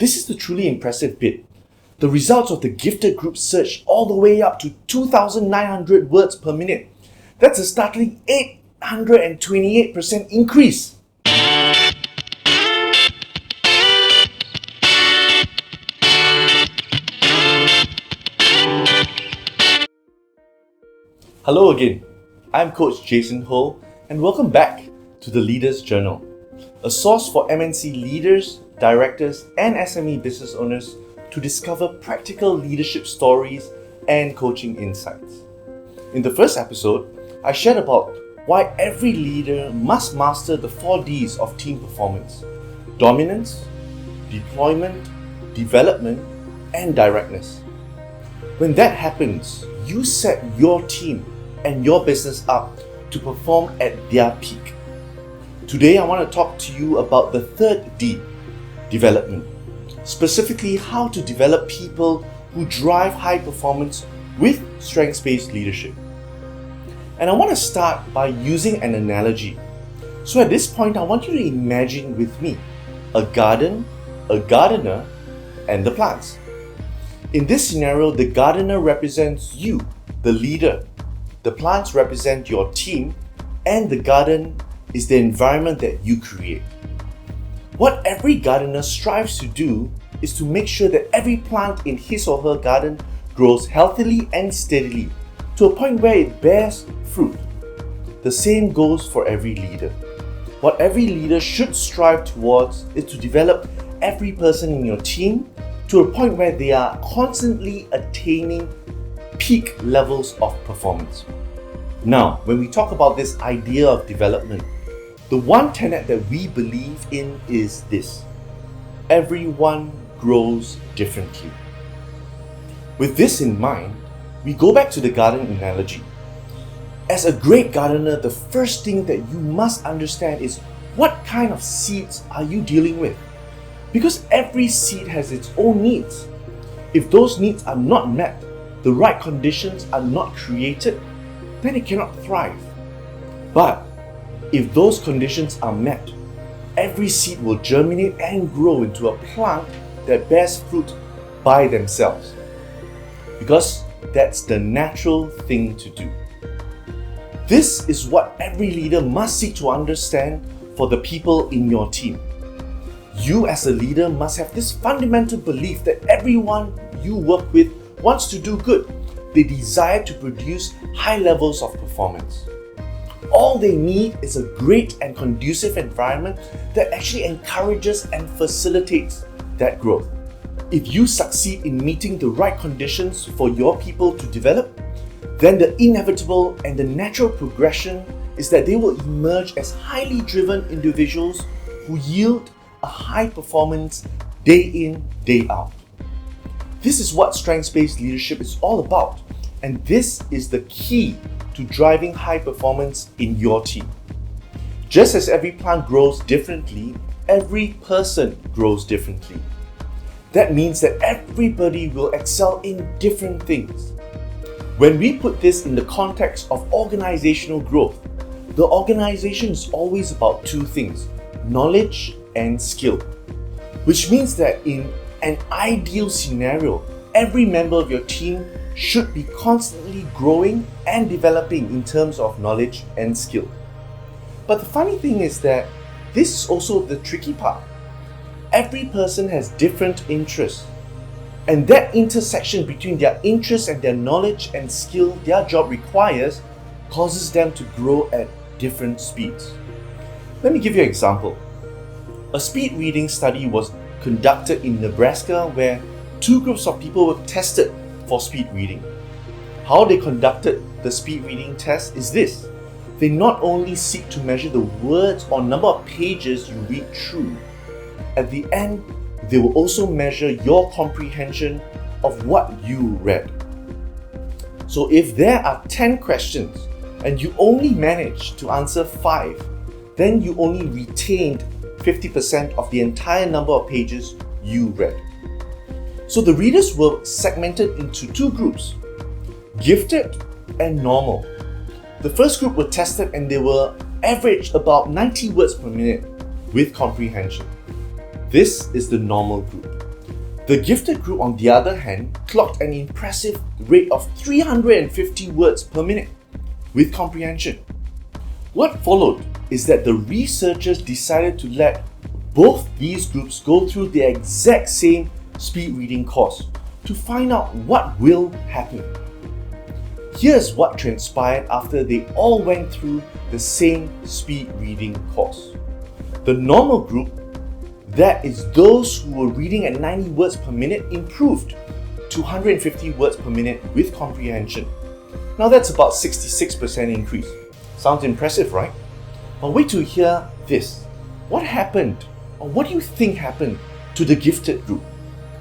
This is the truly impressive bit. The results of the gifted group surged all the way up to 2,900 words per minute. That's a startling 828% increase. Hello again, I'm Coach Jason Ho and welcome back to the Leaders Journal, a source for MNC leaders, directors and SME business owners to discover practical leadership stories and coaching insights. In the first episode, I shared about why every leader must master the 4 Ds of team performance: dominance, deployment, development, and directness. When that happens, you set your team and your business up to perform at their peak. Today, I want to talk to you about the third D, development. Specifically, how to develop people who drive high performance with strengths-based leadership. And I want to start by using an analogy. So at this point, I want you to imagine with me a garden, a gardener, and the plants. In this scenario, the gardener represents you, the leader. The plants represent your team, and the garden is the environment that you create. What every gardener strives to do is to make sure that every plant in his or her garden grows healthily and steadily to a point where it bears fruit. The same goes for every leader. What every leader should strive towards is to develop every person in your team to a point where they are constantly attaining peak levels of performance. Now, when we talk about this idea of development, the one tenet that we believe in is this: everyone grows differently. With this in mind, we go back to the garden analogy. As a great gardener, the first thing that you must understand is what kind of seeds are you dealing with? Because every seed has its own needs. If those needs are not met, the right conditions are not created, then it cannot thrive. But if those conditions are met, every seed will germinate and grow into a plant that bears fruit by themselves. Because that's the natural thing to do. This is what every leader must seek to understand for the people in your team. You as a leader must have this fundamental belief that everyone you work with wants to do good. They desire to produce high levels of performance. All they need is a great and conducive environment that actually encourages and facilitates that growth. If you succeed in meeting the right conditions for your people to develop, then the inevitable and the natural progression is that they will emerge as highly driven individuals who yield a high performance day in, day out. This is what strengths-based leadership is all about, and this is the key to driving high performance in your team. Just as every plant grows differently, every person grows differently. That means that everybody will excel in different things. When we put this in the context of organizational growth, the organization is always about 2 things: knowledge and skill. Which means that in an ideal scenario, every member of your team should be constantly growing and developing in terms of knowledge and skill. But the funny thing is that this is also the tricky part. Every person has different interests, and that intersection between their interests and their knowledge and skill their job requires causes them to grow at different speeds. Let me give you an example. A speed reading study was conducted in Nebraska where 2 groups of people were tested for speed reading. How they conducted the speed reading test is this: they not only seek to measure the words or number of pages you read through, at the end, they will also measure your comprehension of what you read. So if there are 10 questions and you only managed to answer 5, then you only retained 50% of the entire number of pages you read. So the readers were segmented into 2 groups: gifted and normal. The first group were tested and they were averaged about 90 words per minute with comprehension. This is the normal group. The gifted group, on the other hand, clocked an impressive rate of 350 words per minute with comprehension. What followed is that the researchers decided to let both these groups go through the exact same speed reading course to find out what will happen. Here's what transpired after they all went through the same speed reading course. The normal group, that is those who were reading at 90 words per minute, improved to 150 words per minute with comprehension. Now that's about 66% increase. Sounds impressive, right? But wait till you hear this. What happened, or what do you think happened to the gifted group?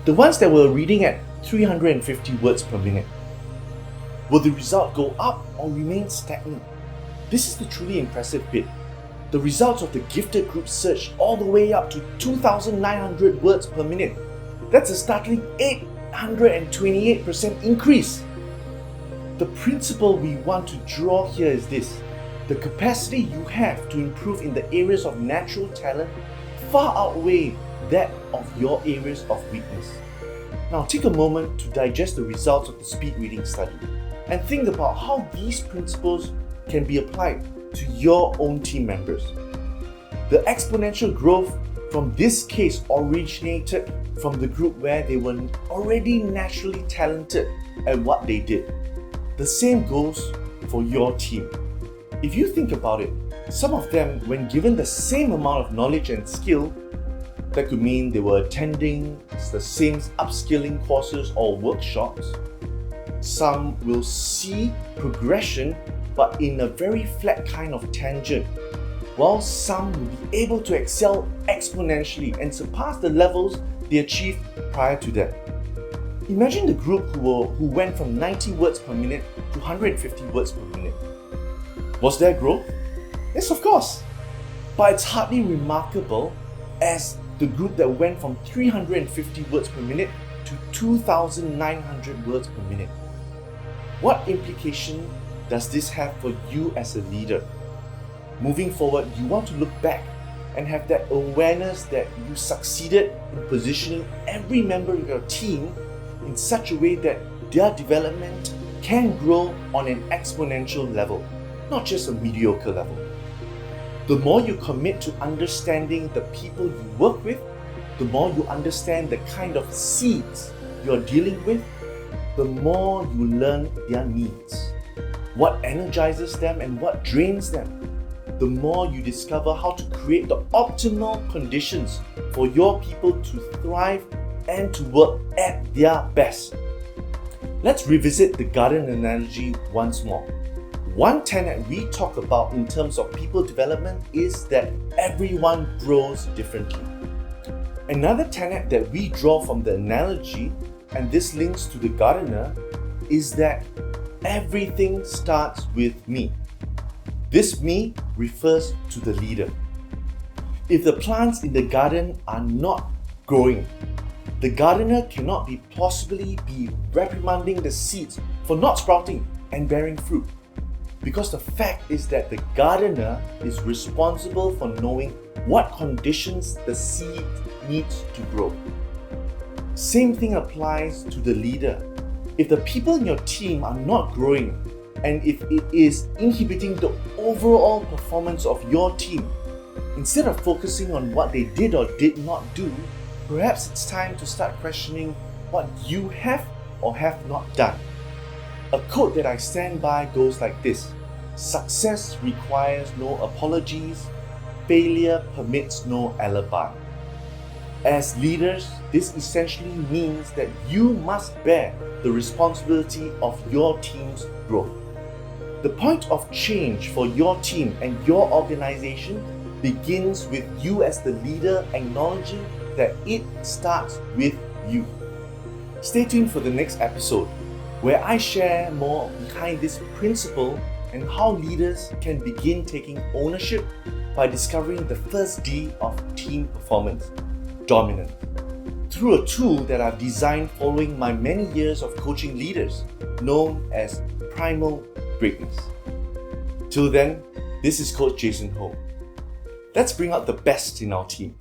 The ones that were reading at 350 words per minute. Will the result go up or remain stagnant? This is the truly impressive bit. The results of the gifted group surged all the way up to 2,900 words per minute. That's a startling 828% increase. The principle we want to draw here is this. The capacity you have to improve in the areas of natural talent far outweigh that of your areas of weakness. Now take a moment to digest the results of the speed reading study and think about how these principles can be applied to your own team members. The exponential growth from this case originated from the group where they were already naturally talented at what they did. The same goes for your team. If you think about it, some of them, when given the same amount of knowledge and skill, that could mean they were attending the same upskilling courses or workshops. Some will see progression but in a very flat kind of tangent, while some will be able to excel exponentially and surpass the levels they achieved prior to that. Imagine the group who went from 90 words per minute to 150 words per minute. Was there growth? Yes, of course. But it's hardly remarkable as the group that went from 350 words per minute to 2,900 words per minute. What implication does this have for you as a leader? Moving forward, you want to look back and have that awareness that you succeeded in positioning every member of your team in such a way that their development can grow on an exponential level, not just a mediocre level. The more you commit to understanding the people you work with, the more you understand the kind of seeds you're dealing with, the more you learn their needs, what energizes them and what drains them. The more you discover how to create the optimal conditions for your people to thrive and to work at their best. Let's revisit the garden analogy once more. One tenet we talk about in terms of people development is that everyone grows differently. Another tenet that we draw from the analogy, and this links to the gardener, is that everything starts with me. This me refers to the leader. If the plants in the garden are not growing, the gardener cannot possibly be reprimanding the seeds for not sprouting and bearing fruit. Because the fact is that the gardener is responsible for knowing what conditions the seed needs to grow. Same thing applies to the leader. If the people in your team are not growing, and if it is inhibiting the overall performance of your team, instead of focusing on what they did or did not do, perhaps it's time to start questioning what you have or have not done. A quote that I stand by goes like this: success requires no apologies, failure permits no alibi. As leaders, this essentially means that you must bear the responsibility of your team's growth. The point of change for your team and your organization begins with you as the leader acknowledging that it starts with you. Stay tuned for the next episode, where I share more behind this principle and how leaders can begin taking ownership by discovering the first D of team performance, dominance, through a tool that I've designed following my many years of coaching leaders, known as Primal Greatness. Till then, this is Coach Jason Ho. Let's bring out the best in our team.